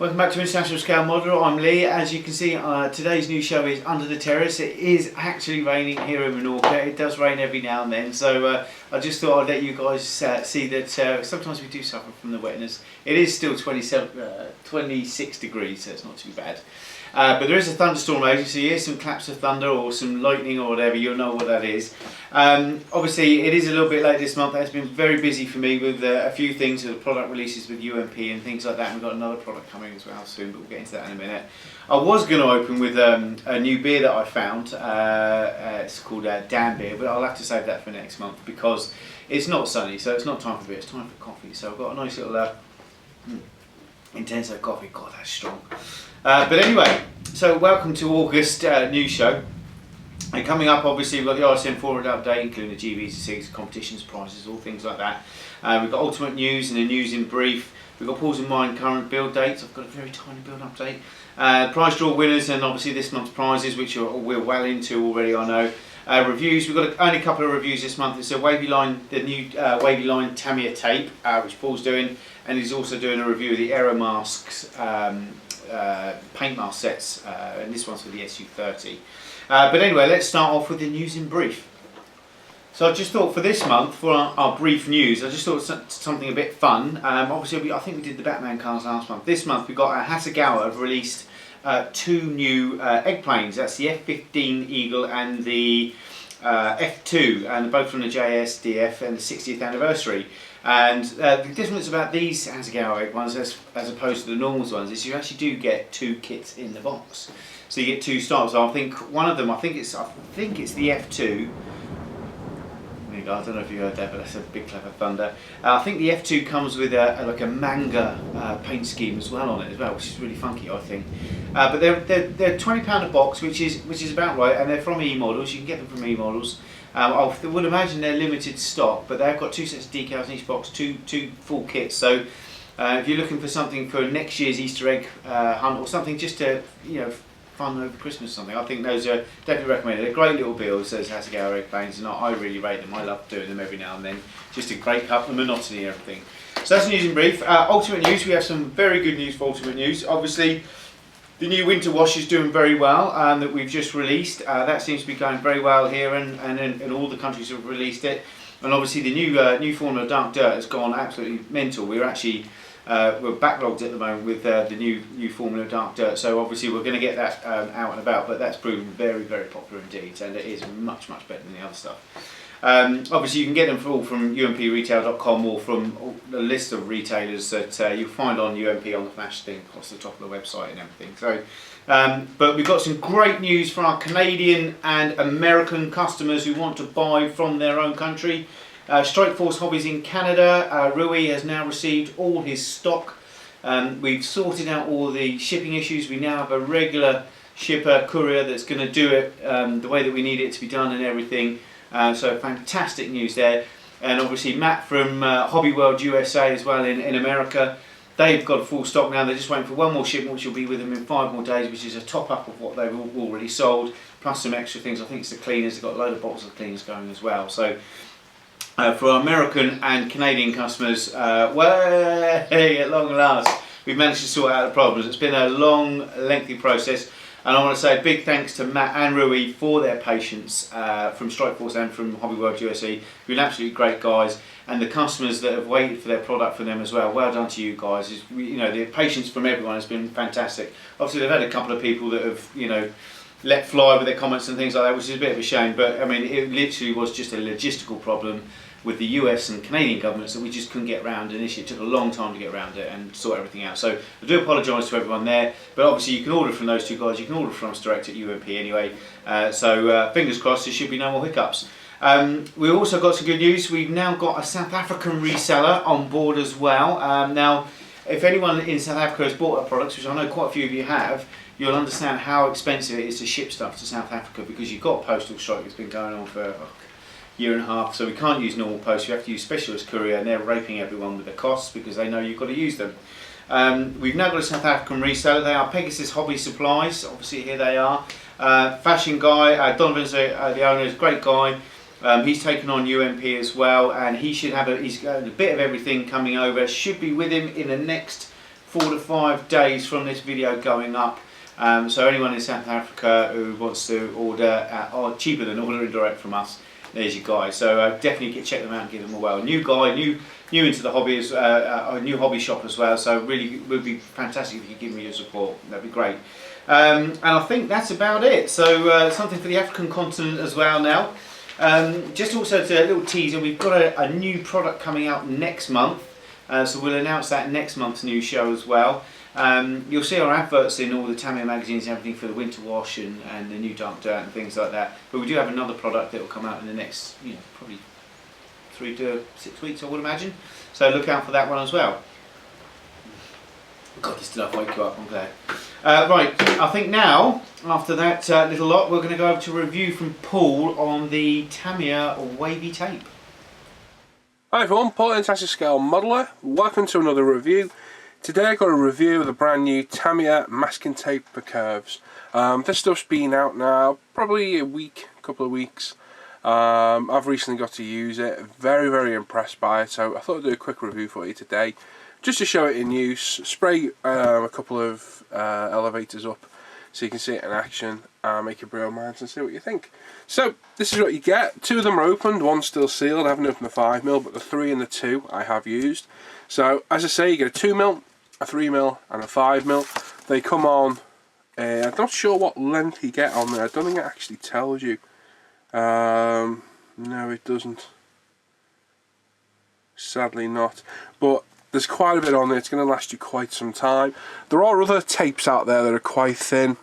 Welcome back to International Scale Modeler. I'm Lee. As you can see, today's new show is Under the Terrace. It is actually raining here in Menorca. It does rain every now and then, so I just thought I'd let you guys see that sometimes we do suffer from the wetness. It is still 26 degrees, so it's not too bad. But there is a thunderstorm raging, so you hear some claps of thunder or some lightning or whatever, you'll know what that is. Obviously, it is a little bit late this month. It's been very busy for me with a few things, the product releases with UMP and things like that. And we've got another product coming as well soon, but we'll get into that in a minute. I was going to open with a new beer that I found. It's called Dan Beer, but I'll have to save that for next month because it's not sunny, so it's not time for beer, it's time for coffee. So I've got a nice little Intenso coffee. God, that's strong. But anyway, so welcome to August news show. And coming up, obviously, we've got the ISM forward update, including the GBs SiGs, competitions, prizes, all things like that. We've got ultimate news and a news in brief. We've got pause in mind current build dates. I've got a very tiny build update. Prize draw winners and obviously this month's prizes, which we're well into already, I know. Reviews, we've got only a couple of reviews this month. It's a Wavy Line, the new Wavy Line Tamiya tape, which Paul's doing, and he's also doing a review of the Aero Masks paint mask sets, and this one's for the SU30. But anyway, let's start off with the news in brief. So I just thought for this month, for our brief news, I just thought something a bit fun. Obviously, I think we did the Batman cars last month. This month we've got Hasegawa have released two new egg planes. That's the F-15 Eagle and the F2, and both from the JSDF and the 60th anniversary. And the difference about these Hasegawa egg ones as opposed to the normal ones is you actually do get two kits in the box. So you get two styles. So I think one of them, I think it's the F2. I don't know if you heard that, but that's a big clever thunder. I think the F2 comes with like a manga paint scheme as well on it as well, which is really funky, I think. But they're £20 a box, which is about right, and they're from E-models. You can get them from E-models. I would imagine they're limited stock, but they've got two sets of decals in each box, two full kits. So if you're looking for something for next year's Easter egg hunt or something just to fun over Christmas or something, I think those are definitely recommended. They're great little builds, those Hasegawa egg planes, and I really rate them. I love doing them every now and then, just to break up the monotony and everything. So that's news in brief. Ultimate news, we have some very good news for Ultimate news. Obviously, the new winter wash is doing very well, that we've just released. That seems to be going very well here, and in all the countries that have released it. And obviously the new formula Dark Dirt has gone absolutely mental. We're actually we're backlogged at the moment with the new formula Dark Dirt, so obviously we're going to get that out and about, but that's proven very, very popular indeed, and it is much, much better than the other stuff. Obviously you can get them all from umpretail.com or from the list of retailers that you'll find on UMP on the flash thing across the top of the website and everything. So, but we've got some great news for our Canadian and American customers who want to buy from their own country. Strikeforce Hobbies in Canada, Rui has now received all his stock. We've sorted out all the shipping issues. We now have a regular shipper, courier, that's going to do it the way that we need it to be done and everything. So fantastic news there. And obviously Matt from Hobby World USA as well in America. They've got a full stock now. They're just waiting for one more shipment, which will be with them in 5 more days, which is a top up of what they've already sold, plus some extra things. I think it's the cleaners. They've got a load of bottles of cleaners going as well. So for our American and Canadian customers, way at long last, we've managed to sort out the problems. It's been a long, lengthy process, and I want to say a big thanks to Matt and Rui for their patience from Strikeforce and from Hobby World USA. You've been absolutely great guys, and the customers that have waited for their product for them as well. Well done to you guys. The patience from everyone has been fantastic. Obviously, they've had a couple of people that have let fly with their comments and things like that, which is a bit of a shame. But I mean, it literally was just a logistical problem with the US and Canadian governments that we just couldn't get around initially. It took a long time to get around it and sort everything out. So I do apologise to everyone there, but obviously you can order from those two guys, you can order from us direct at UMP anyway. So fingers crossed there should be no more hiccups. We also got some good news. We've now got a South African reseller on board as well. Now, if anyone in South Africa has bought our products, which I know quite a few of you have, you'll understand how expensive it is to ship stuff to South Africa because you've got postal strike that's been going on for year and a half, so we can't use normal post. You have to use specialist courier, and they're raping everyone with the costs because they know you've got to use them. We've now got a South African reseller. They are Pegasus Hobby Supplies. Obviously here they are. Fashion guy, Donovan's the owner, is a great guy. He's taken on UMP as well, and he should have he's got a bit of everything coming over. Should be with him in the next 4 to 5 days from this video going up. So anyone in South Africa who wants to order or cheaper than ordering direct from us, there's your guy. So definitely check them out and give them a whirl. New guy, new into the hobby, a new hobby shop as well. So really would be fantastic if you give me your support. That'd be great. And I think that's about it. So something for the African continent as well now. Just also to a little teaser, we've got a new product coming out next month. So we'll announce that next month's new show as well. You'll see our adverts in all the Tamiya magazines and everything for the winter wash and the new dark dirt and things like that. But we do have another product that will come out in the next, probably 3 to 6 weeks, I would imagine. So look out for that one as well. God, this did not wake you up, I'm glad. Right, I think now, after that little lot, we're going to go over to a review from Paul on the Tamiya Wavy Tape. Hi everyone, Paul International Scale Modeller. Welcome to another review. Today I got a review of the brand new Tamiya masking tape for curves. This stuff's been out now probably a couple of weeks. I've recently got to use it. Very impressed by it, so I thought I'd do a quick review for you today just to show it in use. Spray a couple of elevators up so you can see it in action, make your real minds and see what you think. So this is what you get. 2 of them are opened, one's still sealed. I haven't opened the 5mm, but the 3 and the 2 I have used. So as I say, you get a 2mm, a 3mm and a 5mm. They come on, I'm not sure what length you get on there. I don't think it actually tells you. No, it doesn't. Sadly not. But there's quite a bit on there. It's going to last you quite some time. There are other tapes out there that are quite thin.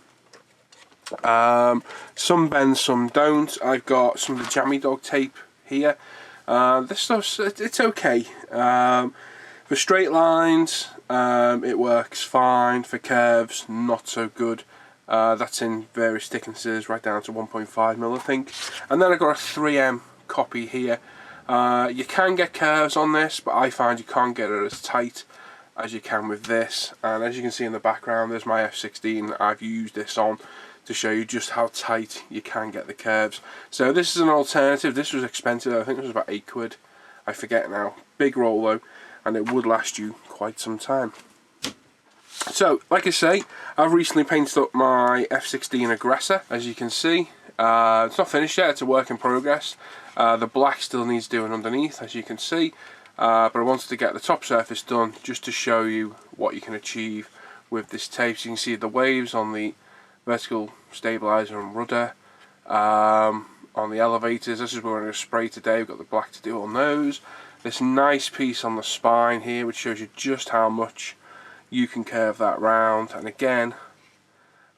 Some bend, some don't. I've got some of the Jammy Dog tape here. This stuff's it's okay. For straight lines, it works fine. For curves, not so good. That's in various thicknesses, right down to 1.5mm, I think. And then I've got a 3M copy here. You can get curves on this, but I find you can't get it as tight as you can with this. And as you can see in the background, there's my F16 that I've used this on to show you just how tight you can get the curves. So this is an alternative. This was expensive. I think it was about £8. I forget now. Big roll though, and it would last you quite some time. So, like I say, I've recently painted up my F16 Aggressor, as you can see. It's not finished yet, it's a work in progress. The black still needs doing underneath, as you can see. But I wanted to get the top surface done just to show you what you can achieve with this tape. So you can see the waves on the vertical stabilizer and rudder. On the elevators, this is where we're going to spray today. We've got the black to do on those. This nice piece on the spine here, which shows you just how much you can curve that round, and again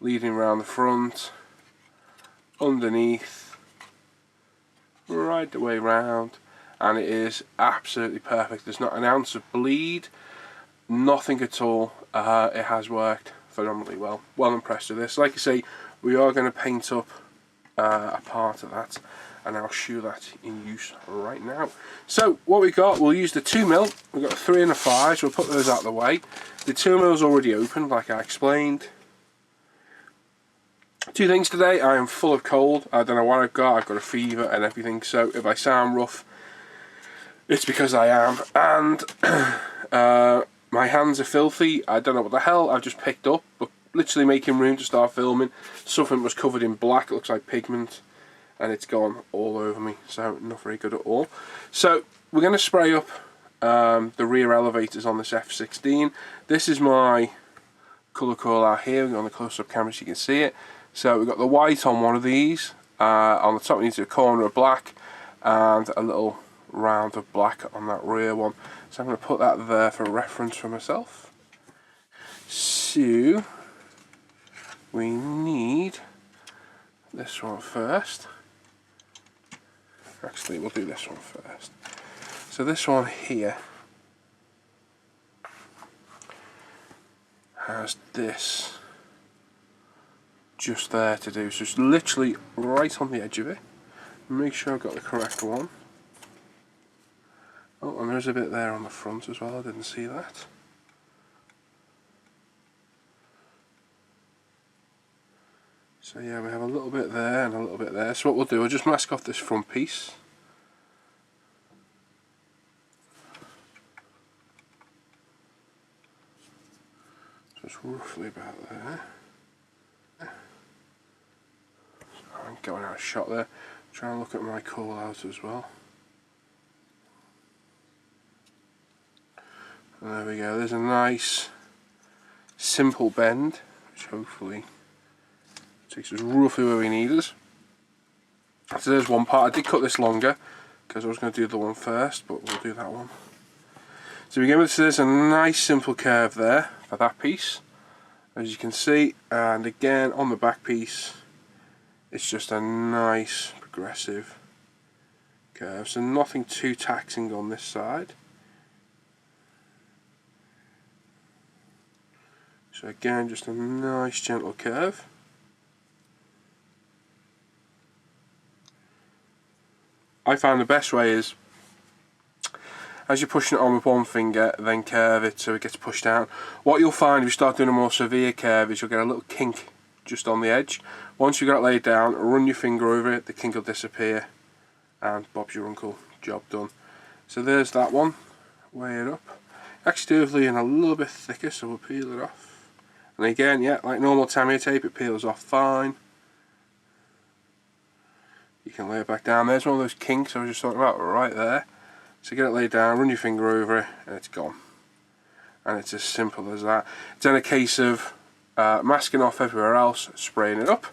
leading around the front, underneath, right the way round, and it is absolutely perfect. There's not an ounce of bleed, nothing at all. It has worked phenomenally well. Well impressed with this. Like I say, we are going to paint up a part of that, and I'll show that in use right now. So what we got, we'll use the 2mm. We've got a 3 and a 5, so we'll put those out of the way. The 2mm is already opened, like I explained. 2 things today, I am full of cold. I don't know what I've got a fever and everything, so if I sound rough, it's because I am. And my hands are filthy. I don't know what the hell I've just picked up, but literally making room to start filming, something was covered in black, it looks like pigment, and it's gone all over me, so not very good at all. So we're going to spray up the rear elevators on this F16. This is my colour call out here on the close-up camera so you can see it. So we've got the white on one of these, on the top we need a corner of black and a little round of black on that rear one. So I'm going to put that there for reference for myself. So we need this one first. Actually, we'll do this one first. So this one here has this just there to do. So it's literally right on the edge of it. Make sure I've got the correct one. Oh, and there's a bit there on the front as well. I didn't see that. So yeah, we have a little bit there and a little bit there. So what we'll do, we'll just mask off this front piece. Just roughly about there. So I'm going out of shot there. Try and look at my call out as well. And there we go, there's a nice simple bend, which hopefully takes us roughly where we need us. So there's one part. I did cut this longer because I was going to do the one first, but we'll do that one. So we begin with, there's a nice simple curve there for that piece, as you can see, and again on the back piece it's just a nice progressive curve, so nothing too taxing on this side. So again, just a nice gentle curve. I find the best way is, as you're pushing it on with one finger, then curve it so it gets pushed down. What you'll find if you start doing a more severe curve is you'll get a little kink just on the edge. Once you've got it laid down, run your finger over it, the kink will disappear, and Bob's your uncle, job done. So there's that one, weigh it up. Actually doing a little bit thicker, so we'll peel it off. And again, yeah, like normal Tamiya tape, it peels off fine. You can lay it back down. There's one of those kinks I was just talking about right there. So get it laid down, run your finger over it, and it's gone. And it's as simple as that. It's then a case of masking off everywhere else, spraying it up.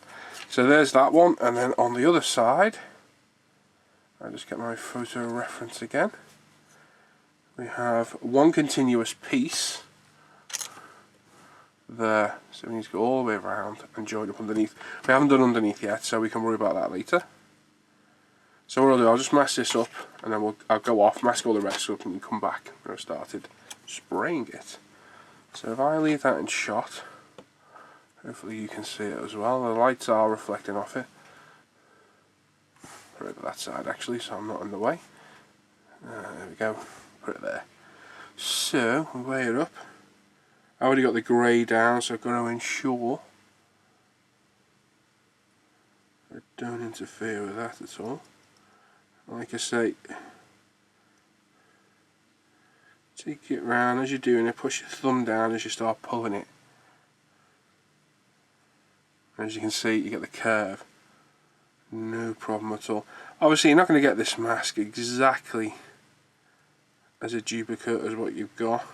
So there's that one, and then on the other side, I'll just get my photo reference again. We have one continuous piece there, so we need to go all the way around and join up underneath. We haven't done underneath yet, so we can worry about that later. So what I'll do, I'll just mask this up, and then I'll go off, mask all the rest up, and come back when I've started spraying it. So if I leave that in shot, hopefully you can see it as well. The lights are reflecting off it. Put it to that side actually, so I'm not in the way. There we go, put it there. So, we weigh it up. I already got the grey down, so I've got to ensure I don't interfere with that at all. Like I say, take it round as you're doing it, push your thumb down as you start pulling it. As you can see, you get the curve. No problem at all. Obviously you're not going to get this mask exactly as a duplicate as what you've got.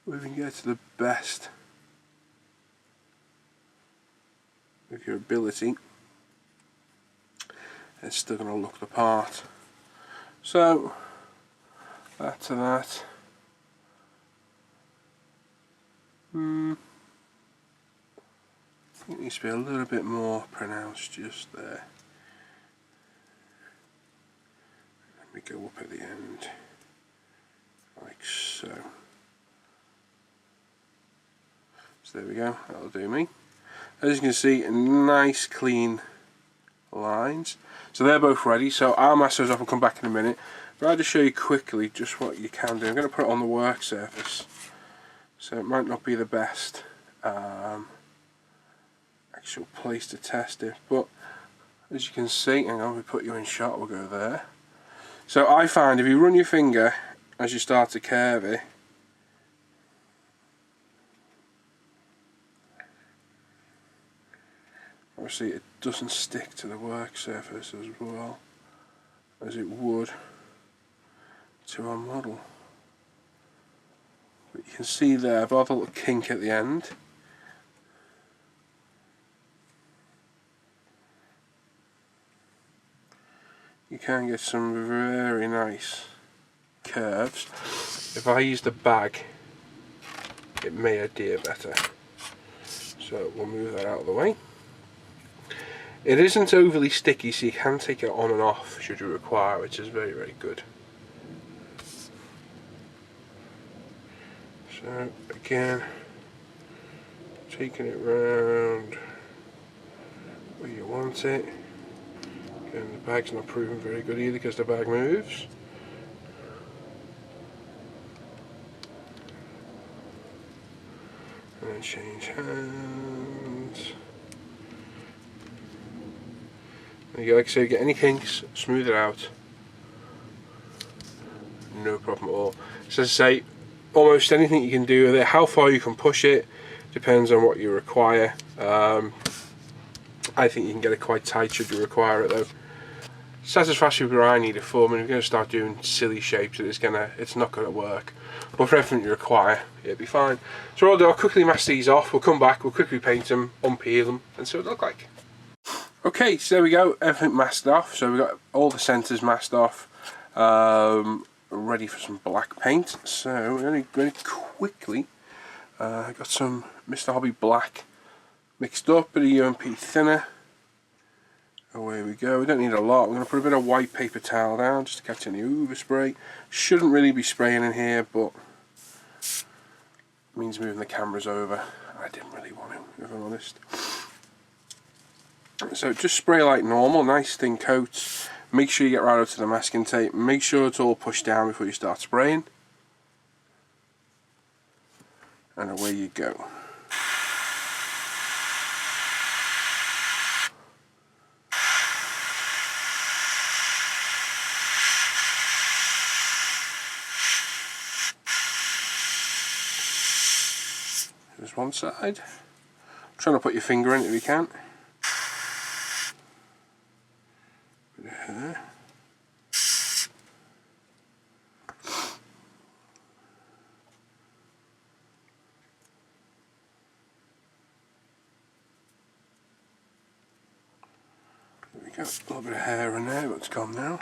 We can get to the best of your ability. It's still going to look the part. So that to that. It needs to be a little bit more pronounced just there. Let me go up at the end, like so. So there we go, that'll do me. As you can see, nice clean lines. So they're both ready, so I'll mask those up and come back in a minute. But I'll just show you quickly just what you can do. I'm going to put it on the work surface, so it might not be the best actual place to test it, but as you can see, hang on, we put you in shot, we'll go there. So I find if you run your finger as you start to curve it, obviously it doesn't stick to the work surface as well as it would to our model. But you can see there, I've got a little kink at the end. You can get some very nice curves. If I use the bag, it may adhere better. So we'll move that out of the way. It isn't overly sticky, so you can take it on and off should you require, which is very, very good. So again, taking it round where you want it. Again, the bag's not proving very good either because the bag moves. And then change hands. There you go, like I say, get any kinks, smooth it out. no problem at all. So as I say, almost anything you can do with it, how far you can push it, depends on what you require. I think you can get it quite tight should you require it though. Satisfactory where I need it for, when you're going to start doing silly shapes, it's not going to work. But for everything you require, it'll be fine. So what I'll do, I'll quickly mask these off, we'll come back, we'll quickly paint them, unpeel them, and see what they look like. Okay, so there we go, everything masked off. So we've got all the centres masked off, ready for some black paint. So we're going to quickly, I got some Mr. Hobby black mixed up, bit of UMP thinner. Away we go. We don't need a lot. We're going to put a bit of white paper towel down just to catch any overspray. Shouldn't really be spraying in here, but it means moving the cameras over. I didn't really want to, if I'm honest. So just spray like normal, nice thin coats. Make sure you get right up to the masking tape. Make sure it's all pushed down before you start spraying. And away you go. There's one side. Trying to put your finger in it if you can. Bit of hair. There we go. A little bit of hair in there, but it's gone now.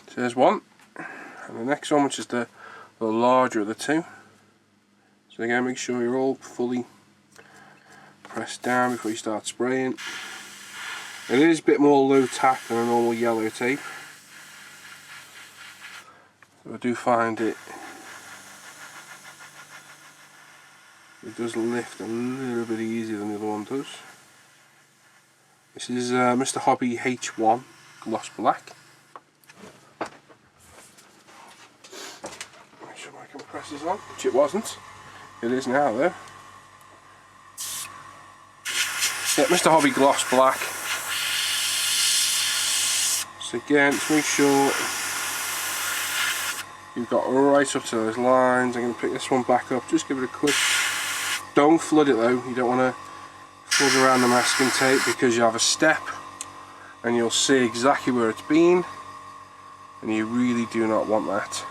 So there's one, and the next one, which is the larger of the two. So again, make sure you're all fully pressed down before you start spraying. It is a bit more low tack than a normal yellow tape. So I do find it does lift a little bit easier than the other one does. This is Mr. Hobby H1 Gloss Black. Compresses on, which it wasn't. It is now though. Yeah, Mr. Hobby Gloss Black. So again, just make sure you've got right up to those lines. I'm going to pick this one back up, just give it a quick, don't flood it though, you don't want to flood around the masking tape because you have a step and you'll see exactly where it's been, and you really do not want that.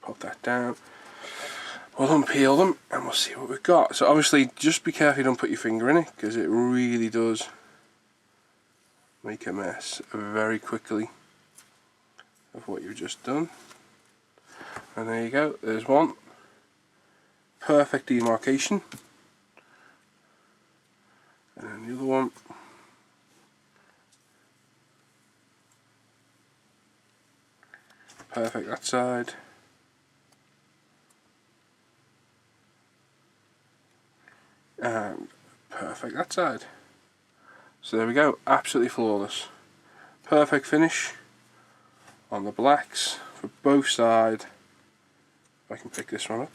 Pop that down. We'll unpeel them and we'll see what we've got. So obviously just be careful you don't put your finger in it, because it really does make a mess very quickly of what you've just done. And there you go, there's one. Perfect demarcation. And then the other one. Perfect that side. And perfect that side. So there we go, absolutely flawless. Perfect finish on the blacks for both sides. If I can pick this one up.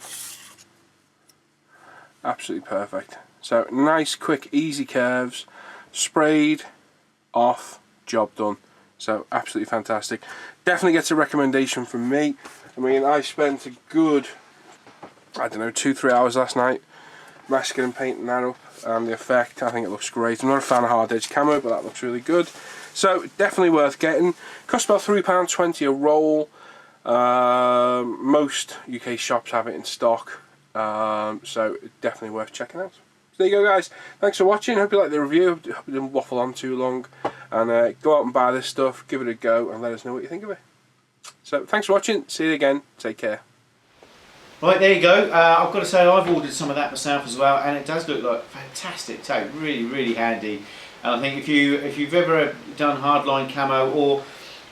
Absolutely perfect. So nice, quick, easy curves, sprayed, off, job done. So absolutely fantastic. Definitely gets a recommendation from me. I mean, I spent a good, I don't know, 2-3 hours last night masking and painting that up, and the effect, I think it looks great. I'm not a fan of hard edge camo, but that looks really good. So definitely worth getting. Costs about £3.20 a roll. Most UK shops have it in stock, so definitely worth checking out. So there you go guys, thanks for watching. Hope you liked the review. Hope it didn't waffle on too long, and go out and buy this stuff, give it a go, and let us know what you think of it. So thanks for watching, see you again, take care. Right, there you go. I've got to say I've ordered some of that myself as well, and it does look like fantastic tape, really handy. And I think if you've ever done hardline camo, or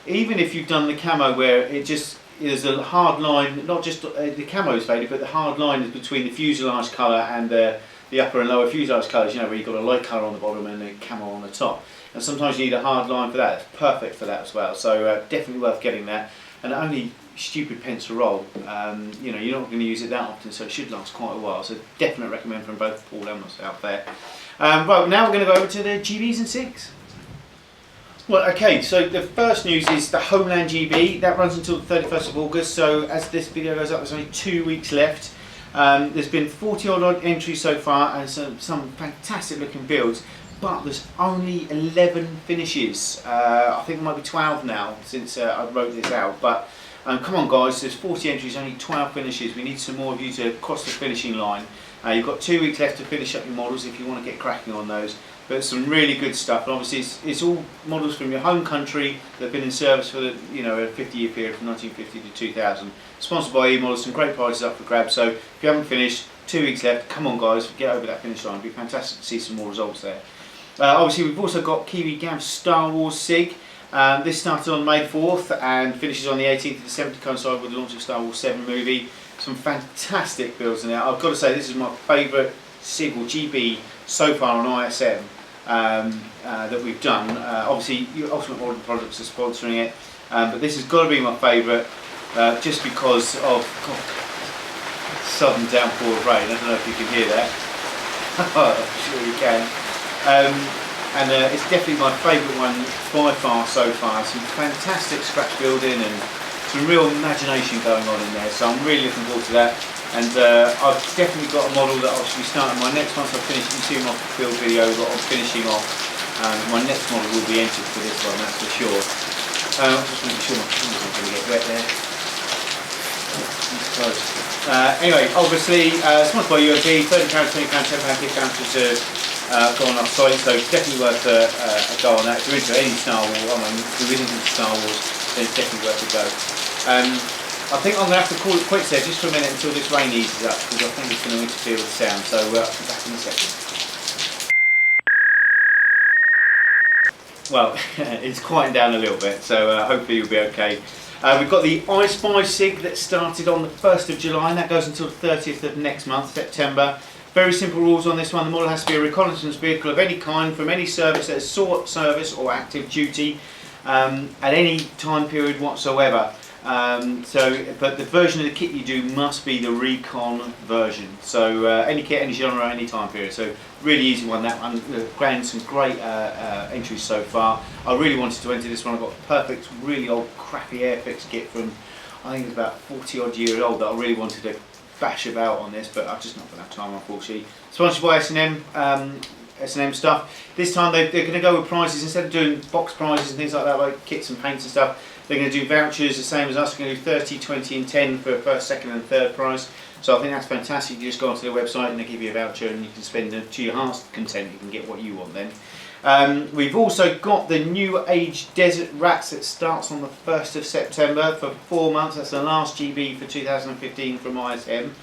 even if you've done the camo where it just is a hard line, not just the camo is faded, but the hard line is between the fuselage colour and the the upper and lower fuselage colours, you know, where you've got a light colour on the bottom and a camo on the top. And sometimes you need a hard line for that. It's perfect for that as well. So definitely worth getting that. And only stupid pence to roll. You know, you're not going to use it that often, so it should last quite a while. So definitely recommend from both Paul and myself there. Right, now we're going to go over to the GBs and SiGs. Well, okay, so the first news is the Homeland GB. That runs until the 31st of August. So as this video goes up, there's only 2 weeks left. There's been 40 odd entries so far and some fantastic looking builds. But there's only 11 finishes. I think there might be 12 now since I wrote this out. But come on guys, there's 40 entries, only 12 finishes. We need some more of you to cross the finishing line. You've got 2 weeks left to finish up your models if you want to get cracking on those. But some really good stuff. And obviously it's all models from your home country that have been in service for the, you know, a 50-year period from 1950 to 2000. Sponsored by E-Models, some great prizes up for grabs. So if you haven't finished, 2 weeks left, come on guys, get over that finish line. It'd be fantastic to see some more results there. Obviously we've also got Kiwi Gav's Star Wars SiG. This started on May 4th and finishes on the 18th of December to coincide with the launch of Star Wars 7 movie. Some fantastic builds in there. I've got to say this is my favourite SiG or GB so far on ISM that we've done. Obviously Ultimate Model Products are sponsoring it, but this has got to be my favourite just because of sudden downpour of rain. I don't know if you can hear that. I'm sure you can. It's definitely my favourite one by far so far. Some fantastic scratch building and some real imagination going on in there, so I'm really looking forward to that. And I've definitely got a model that I'll be starting my next once I've finished. You can see my build video that I'm finishing off. My next model will be entered for this one, that's for sure. Just making sure my camera's not going to get wet there. Close. Anyway, obviously, sponsored by UMP, £30, £20, £10, £50 to go on our site, so definitely worth a go on that. If you're into any Star Wars, I mean, if you're into Star Wars, then it's definitely worth a go. I think I'm going to have to call it quits there just for a minute until this rain eases up, because I think it's going to interfere with the sound, so I'll be back in a second. Well, it's quieting down a little bit, so hopefully you'll be okay. We've got the ISM SiG that started on the 1st of July, and that goes until the 30th of next month, September. Very simple rules on this one. The model has to be a reconnaissance vehicle of any kind from any service that is short service or active duty at any time period whatsoever. But the version of the kit you do must be the recon version. So any kit, any genre, any time period. So really easy one. That one granted some great entries so far. I really wanted to enter this one. I've got a perfect, really old, crappy Airfix kit from I think it's about 40 odd years old that I really wanted to bash about on this, but I've just not got enough time unfortunately. Sponsored by S&M stuff. This time they're going to go with prizes instead of doing box prizes and things like that, like kits and paints and stuff. They're going to do vouchers the same as us. They're going to do 30, 20 and 10 for first, second and third prize. So I think that's fantastic. You just go onto their website and they give you a voucher and you can spend it to your heart's content. You can get what you want then. We've also got the New Age Desert Rats that starts on the 1st of September for 4 months. That's the last GB for 2015 from ISM.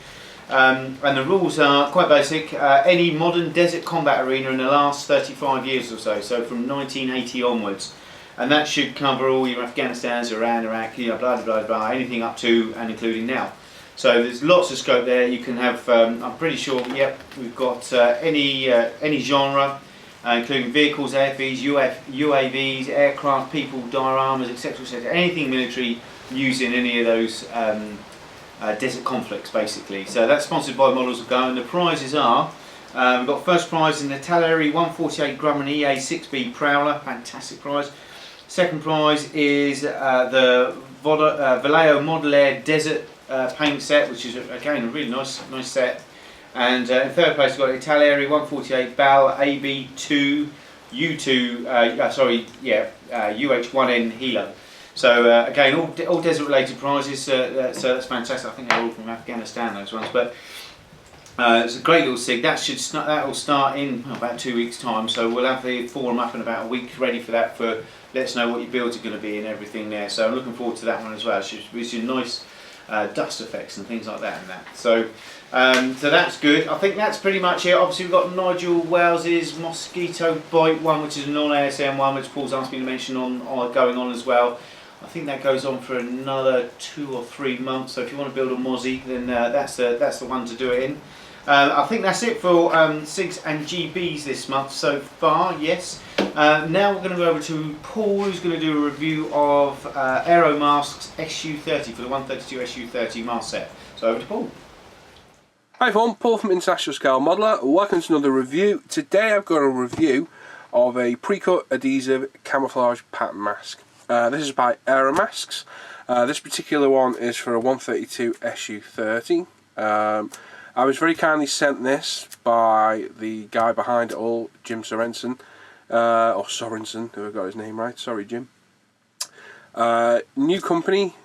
And the rules are quite basic. Any modern desert combat arena in the last 35 years or so, so from 1980 onwards. And that should cover all your Afghanistans, Iran, Iraq, you know, blah, blah, blah, anything up to and including now. So there's lots of scope there. You can have, I'm pretty sure, yep, we've got any genre, including vehicles, airfields, UAVs, aircraft, people, dioramas, etc., etc. Anything military using any of those desert conflicts, basically. So that's sponsored by Models of Go, and the prizes are, we've got first prize in the Taleri 148 Grumman EA 6B Prowler, fantastic prize. Second prize is the Vallejo Model Air Desert paint set, which is again a really nice set. And in third place we've got Italieri 148 Bal AB2 U2 UH1N Hilo. So again, all desert related prizes. So that's fantastic. I think they're all from Afghanistan, those ones. But it's a great little SiG. That will start in about 2 weeks' time. So we'll have the forum up in about a week, ready for that. For let us know what your builds are going to be and everything there. So I'm looking forward to that one as well. It's nice dust effects and things like that in that. So that's good. I think that's pretty much it. Obviously we've got Nigel Wells's Mosquito Bite one, which is a non-ASM one, which Paul's asked me to mention going on as well. I think that goes on for another 2 or 3 months. So if you want to build a Mozzie, then that's the one to do it in. I think that's it for SiGs and GBs this month so far, yes. Now we're going to go over to Paul, who's going to do a review of Aero Masks SU30 for the 132 SU30 mask set. So over to Paul. Hi everyone, Paul from International Scale Modeler. Welcome to another review. Today I've got a review of a pre-cut adhesive camouflage pattern mask. This is by Aero Masks. This particular one is for a 132 SU30. I was very kindly sent this by the guy behind it all, Jim Sorensen, or Sorensen, who I got his name right, sorry Jim. New company,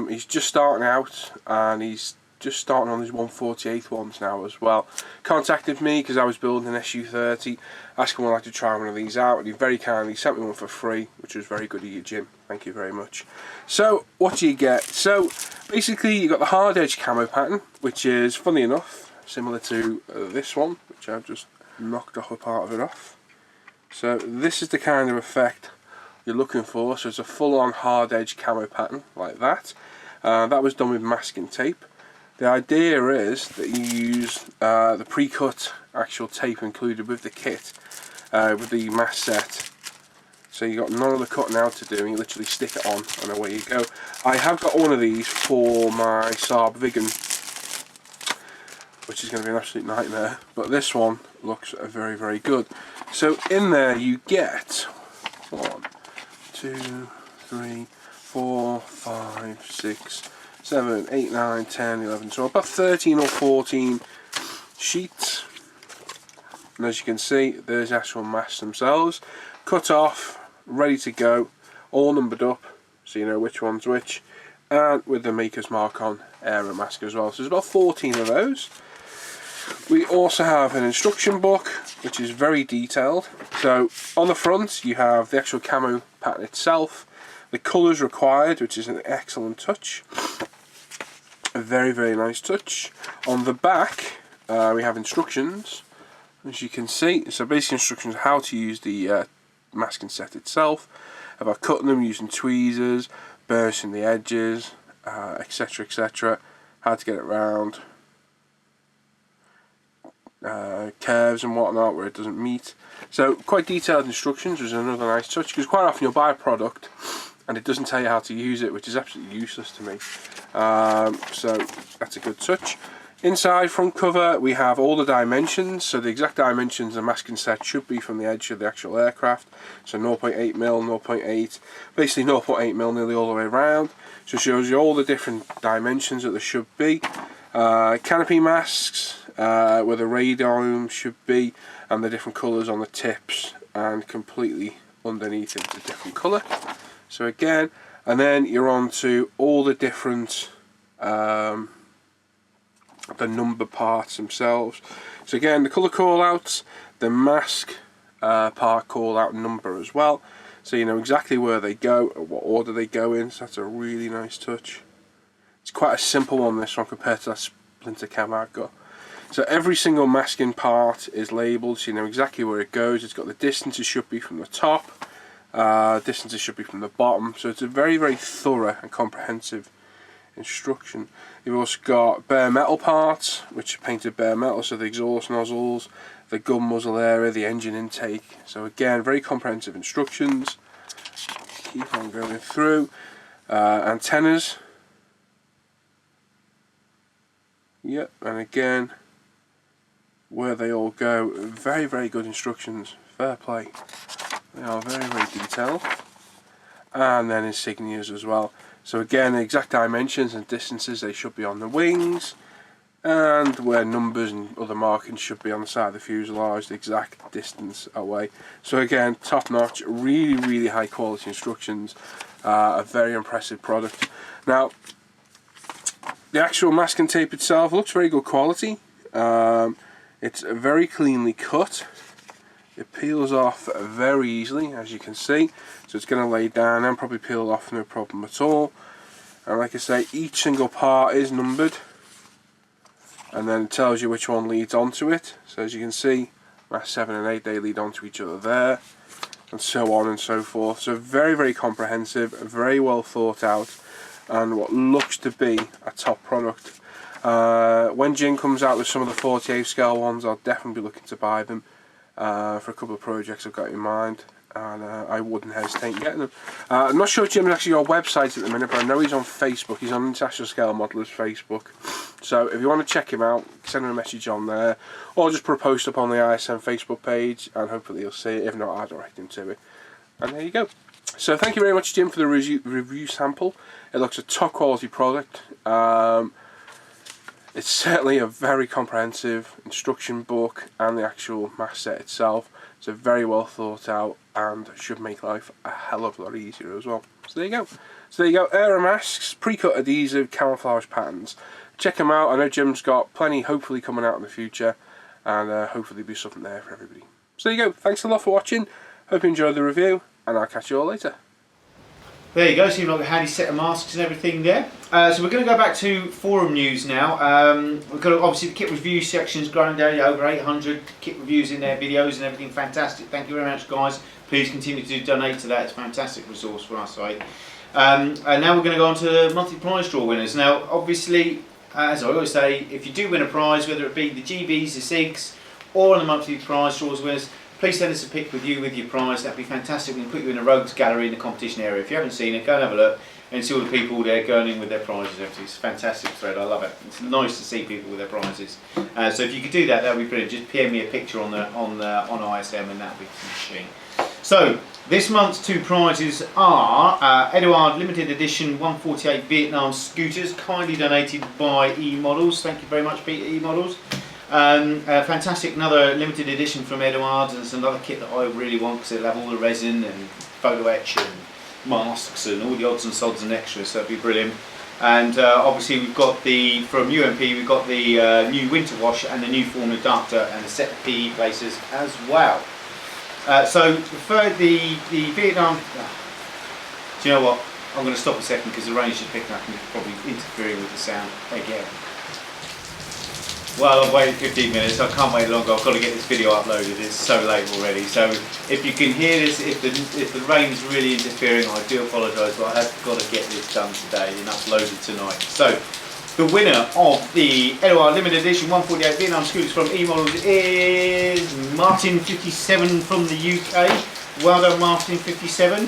he's just starting out and he's just starting on his 148 ones now as well. Contacted me because I was building an SU30, asking would I like to try one of these out, and he very kindly sent me one for free, which was very good of you, Jim. Thank you very much. So what do you get? So basically you got the hard edge camo pattern, which is funny enough similar to this one, which I've just knocked off a part of it off. So this is the kind of effect you're looking for. So it's a full-on hard edge camo pattern like that. That was done with masking tape. The idea is that you use the pre-cut actual tape included with the kit, with the mask set. So you got none of the cutting out to do, and you literally stick it on and away you go. I have got one of these for my Saab Viggen, which is going to be an absolute nightmare, but this one looks very, very good. So in there you get 1, 2, 3, 4, 5, 6, 7, 8, 9, 10, 11, 12, about 13 or 14 sheets. And as you can see, there's actual masks themselves, cut off, ready to go, all numbered up, so you know which one's which, and with the maker's mark on Aero Mask as well. So there's about 14 of those. We also have an instruction book, which is very detailed. So on the front, you have the actual camo pattern itself, the colours required, which is an excellent touch. A very, very nice touch. On the back, we have instructions, as you can see. So basic instructions how to use the masking set itself, about cutting them using tweezers, bursting the edges, etc, etc, how to get it round, curves and whatnot where it doesn't meet. So quite detailed instructions, which is another nice touch, because quite often you'll buy a product and it doesn't tell you how to use it, which is absolutely useless to me. So that's a good touch. Inside front cover we have all the dimensions, so the exact dimensions the masking set should be from the edge of the actual aircraft. So 0.8mm, 0.8, basically 0.8mm nearly all the way around. So it shows you all the different dimensions that there should be. Canopy masks, where the radome should be, and the different colours on the tips, and completely underneath it's a different colour. So again, and then you're on to all the different the number parts themselves. So again, the colour call outs, the mask part call out number as well, so you know exactly where they go and what order they go in. So that's a really nice touch. It's quite a simple one, this one, compared to that splinter cam I've got. So every single masking part is labelled, so you know exactly where it goes. It's got the distances should be from the top, distances should be from the bottom. So it's a very, very thorough and comprehensive instruction. You've also got bare metal parts, which are painted bare metal, so the exhaust nozzles, the gun muzzle area, the engine intake. So again, very comprehensive instructions. Keep on going through. Antennas. Yep, and again, where they all go, very, very good instructions. Fair play. They are very, very detailed. And then insignias as well. So again, the exact dimensions and distances they should be on the wings, and where numbers and other markings should be on the side of the fuselage, the exact distance away. So again, top notch, really, really high quality instructions, a very impressive product. Now, the actual masking tape itself looks very good quality. It's very cleanly cut. It peels off very easily, as you can see. So it's going to lay down and probably peel off no problem at all. And like I say, each single part is numbered, and then it tells you which one leads onto it. So as you can see, mask 7 and 8, they lead onto each other there, and so on and so forth. So very, very comprehensive, very well thought out, and what looks to be a top product. When Jim comes out with some of the 48 scale ones, I'll definitely be looking to buy them for a couple of projects I've got in mind, and I wouldn't hesitate in getting them. I'm not sure if Jim's actually on website at the minute, but I know he's on Facebook. He's on International Scale Modelers Facebook. So if you want to check him out, send him a message on there, or just put a post up on the ISM Facebook page, and hopefully you'll see it. If not, I'll direct him to it. And there you go. So thank you very much, Jim, for the review sample. It looks a top quality product. It's certainly a very comprehensive instruction book, and the actual mask set itself. It's a very well thought out and should make life a hell of a lot easier as well. So there you go. So there you go, Aero Masks, pre-cut adhesive camouflage patterns. Check them out. I know Jim's got plenty hopefully coming out in the future, and hopefully there'll be something there for everybody. So there you go. Thanks a lot for watching. Hope you enjoyed the review, and I'll catch you all later. There you go, seems like a handy set of masks and everything there. So we're going to go back to forum news now. We've got obviously the kit review section's growing down, over 800 kit reviews in there, videos and everything, fantastic. Thank you very much, guys. Please continue to donate to that, it's a fantastic resource for us, right? And now we're going to go on to the monthly prize draw winners. Now obviously, as I always say, if you do win a prize, whether it be the GBs, the SiGs, or on the monthly prize draws winners, please send us a pic with you with your prize. That'd be fantastic. We can put you in a rogues gallery in the competition area. If you haven't seen it, go and have a look and see all the people there going in with their prizes and everything. It's a fantastic thread, I love it. It's nice to see people with their prizes. So if you could do that, that would be brilliant. Just PM me a picture on ISM and that would be machine. So this month's two prizes are Eduard limited edition 148 Vietnam scooters, kindly donated by E-Models. Thank you very much, Peter, E-Models. Fantastic, another limited edition from Eduard, and it's another kit that I really want because it'll have all the resin and photo etch and masks and all the odds and sods and extras, so that'd be brilliant. And obviously we've got the, from UMP, we've got the new winter wash and the new Formula Adapter and a set of PE places as well. So for the Vietnam, do you know what, I'm going to stop a second because the rain's just picking up and it's probably interfering with the sound again. Well, I've waited 15 minutes, I can't wait longer, I've got to get this video uploaded, it's so late already. So if you can hear this, if the rain's really interfering, I do apologise, but I have got to get this done today and uploaded tonight. So, the winner of the Eduard Limited Edition 148 Vietnam scooters from E-Models is Martin57 from the UK. Well done, Martin57.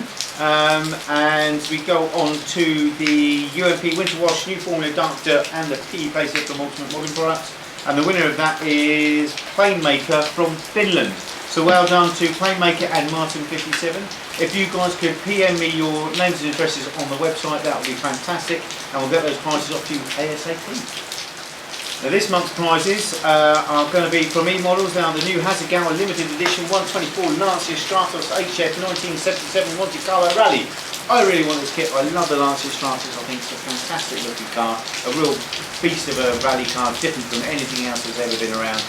And we go on to the UMP Winter Wash, New Formula Adapter and the PE Placer from Ultimate Modern Products. And the winner of that is Planemaker from Finland. So well done to Planemaker and Martin57. If you guys could PM me your names and addresses on the website, that would be fantastic. And we'll get those prizes off to you ASAP. Now this month's prizes are going to be from E-Models. Now the new Hasegawa Limited Edition 124 Lancia Stratos HF 1977 Monte Carlo Rally. I really want this kit. I love the Lancia Stratos. I think it's a fantastic looking car. A real beast of a rally car, different from anything else that's ever been around.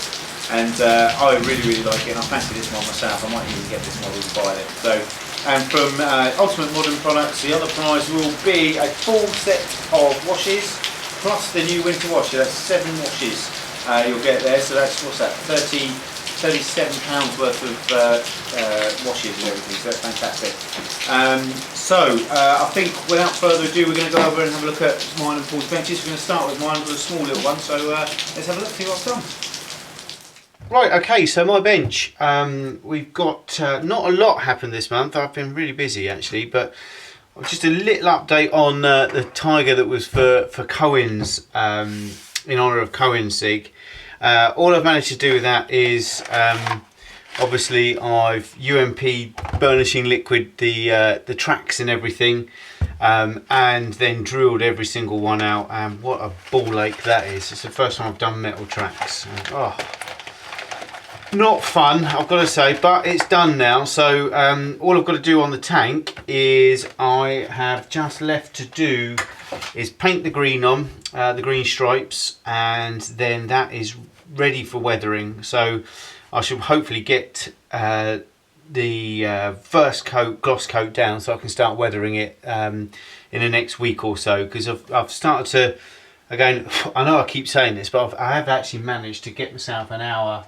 And I really like it, and I fancy this one myself. I might even get this model to buy it. So, and from Ultimate Modern Products, the other prize will be a full set of washes plus the new winter wash. So that's 7 washes you'll get there. So that's, what's that, £37 worth of washes and everything. So that's fantastic. I think without further ado, we're going to go over and have a look at mine and Paul's benches. We're going to start with mine with a small little one. So let's have a look, see what I've done. Right, okay, so my bench, we've got not a lot happened this month. I've been really busy actually, but just a little update on the Tiger that was for Cohen's, in honour of Cohen's SiG. All I've managed to do with that is, obviously I've UMP burnishing liquid the tracks and everything, and then drilled every single one out, and what a ball ache that is. It's the first time I've done metal tracks. Oh. Not fun, I've got to say, but it's done now. So all I've got to do on the tank is I have just left to do is paint the green on, the green stripes, and then that is ready for weathering. So I should hopefully get the first coat, gloss coat down, so I can start weathering it in the next week or so, because I've started to, again, I know I keep saying this, but I have actually managed to get myself an hour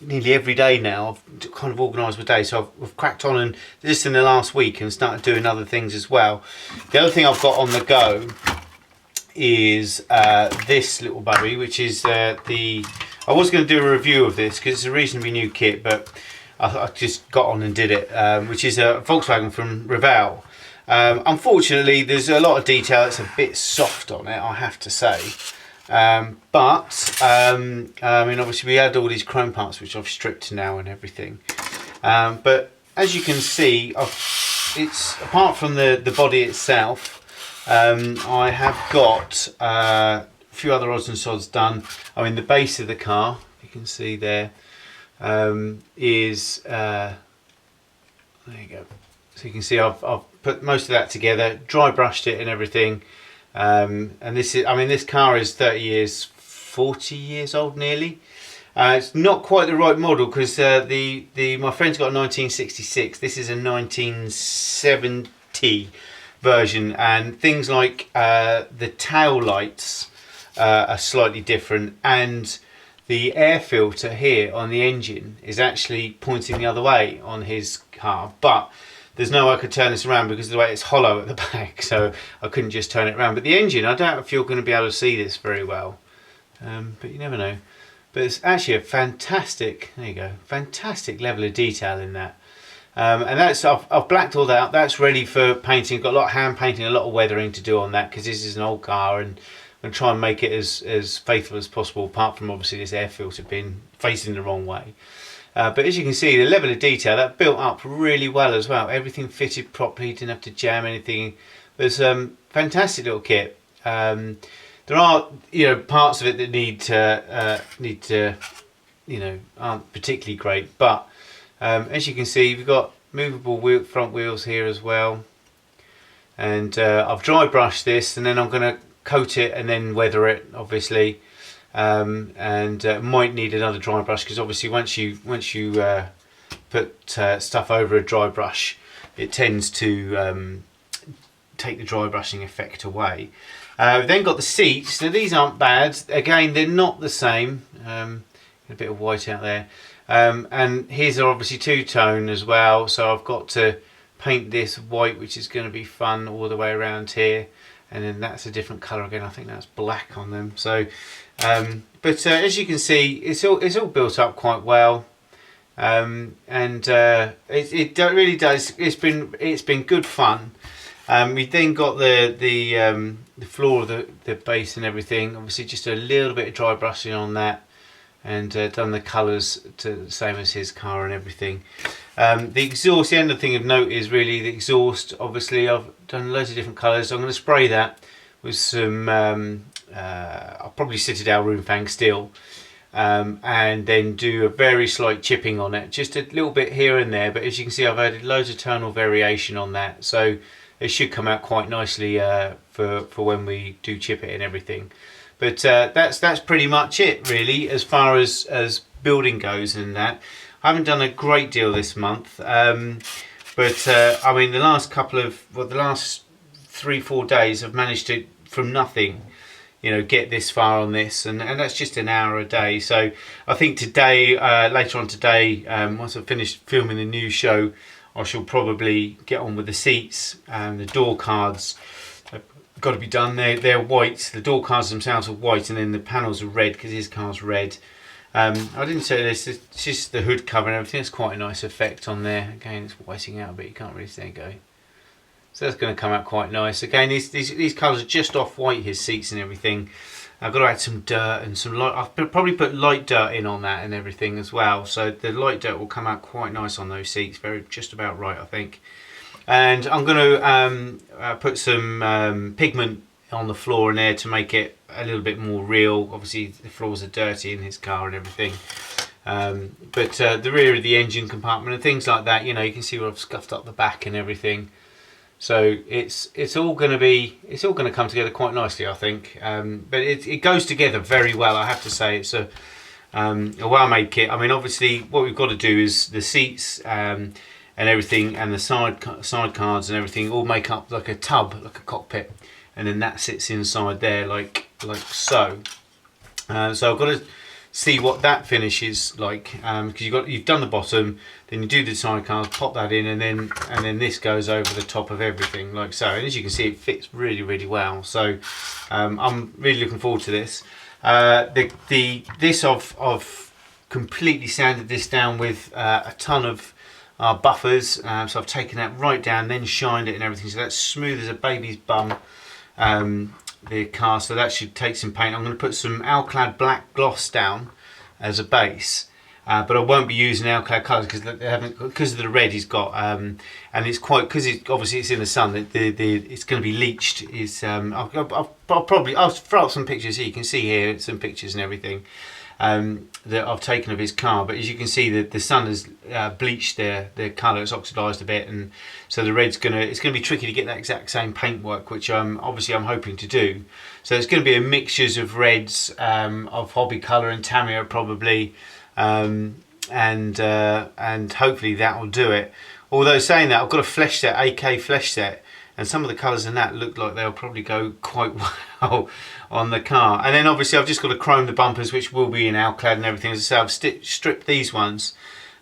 nearly every day now. I've kind of organised my day, so I've cracked on, and just in the last week and started doing other things as well. The other thing I've got on the go is this little bubby, which is I was going to do a review of this because it's a reasonably new kit, but I just got on and did it, which is a Volkswagen from Revell. Unfortunately, there's a lot of detail. It's a bit soft on it, I have to say. I mean, obviously we had all these chrome parts which I've stripped now and everything. But as you can see, it's apart from the body itself, I have got a few other odds and sods done. I mean, the base of the car, you can see there, is there you go. So you can see I've put most of that together, dry brushed it and everything. And this is, I mean, this car is 40 years old nearly. It's not quite the right model because my friend's got a 1966. This is a 1970 version, and things like the tail lights are slightly different, and the air filter here on the engine is actually pointing the other way on his car, but there's no way I could turn this around because of the way it's hollow at the back, so I couldn't just turn it around. But the engine, I doubt if you're going to be able to see this very well, but you never know. But it's actually a fantastic, there you go, fantastic level of detail in that. And that's, I've blacked all that out. That's ready for painting. Got a lot of hand painting, a lot of weathering to do on that because this is an old car, and I'm going to try and make it as faithful as possible, apart from obviously this air filter being facing the wrong way. But as you can see, the level of detail, that built up really well as well. Everything fitted properly, didn't have to jam anything. It was a fantastic little kit. There are, parts of it that need to, aren't particularly great. But as you can see, we've got movable front wheels here as well. And I've dry brushed this, and then I'm going to coat it and then weather it, obviously. Might need another dry brush because obviously once you put stuff over a dry brush, it tends to take the dry brushing effect away. We've then got the seats. Now these aren't bad. Again, they're not the same. A bit of white out there, and his are obviously two-tone as well. So I've got to paint this white, which is going to be fun all the way around here. And then that's a different colour again. I think that's black on them. So, but as you can see, it's all built up quite well, and it really does. It's been good fun. We then got the floor of the base and everything. Obviously, just a little bit of dry brushing on that, and done the colours to the same as his car and everything. The exhaust, the other thing of note is really the exhaust. Obviously I've done loads of different colours. I'm going to spray that with some, I'll probably Citadel room fang steel, and then do a very slight chipping on it, just a little bit here and there. But as you can see, I've added loads of tonal variation on that, so it should come out quite nicely for when we do chip it and everything. But that's pretty much it really as far as building goes and that. I haven't done a great deal this month, but I mean the last 3-4 days I've managed to, from nothing, get this far on this, and that's just an hour a day. So I think today, later on today, once I've finished filming the new show, I shall probably get on with the seats and the door cards. Got to be done. They're white. The door cards themselves are white, and then the panels are red because his car's red. I didn't say this, it's just the hood cover and everything. It's quite a nice effect on there. Again, it's whiting out a bit, you can't really see it go. So that's going to come out quite nice. Again, these colours are just off white, his seats and everything. I've got to add some dirt and some light. I've probably put light dirt in on that and everything as well. So the light dirt will come out quite nice on those seats. Just about right, I think. And I'm going to put some pigment on the floor in there to make it a little bit more real. Obviously the floors are dirty in his car and everything, but the rear of the engine compartment and things like that, you can see where I've scuffed up the back and everything. So it's all going to come together quite nicely, I think. But it goes together very well, I have to say. It's a well-made kit. I mean, obviously what we've got to do is the seats and everything, and the side cards and everything all make up like a tub, like a cockpit. And then that sits inside there like so. So I've got to see what that finish is like, because you've done the bottom, then you do the sidecars, pop that in, and then this goes over the top of everything like so. And as you can see, it fits really well. So I'm really looking forward to this. I've completely sanded this down with a ton of buffers, so I've taken that right down, then shined it and everything, so that's smooth as a baby's bum, the car. So that should take some paint. I'm going to put some Alclad black gloss down as a base, but I won't be using Alclad colours because of the red he's got, and it's quite, because obviously it's in the sun, it's going to be leached. I'll throw up some pictures here. You can see here some pictures and everything that I've taken of his car, but as you can see, the sun has bleached the colour. It's oxidised a bit, and so the red's it's going to be tricky to get that exact same paintwork, which obviously I'm hoping to do. So it's going to be a mixtures of reds, of hobby colour and Tamiya probably, and hopefully that will do it. Although saying that, I've got a flesh set, AK flesh set, and some of the colours in that look like they'll probably go quite well on the car. And then obviously I've just got to chrome the bumpers, which will be in Alclad and everything. As I say, I've stripped these ones,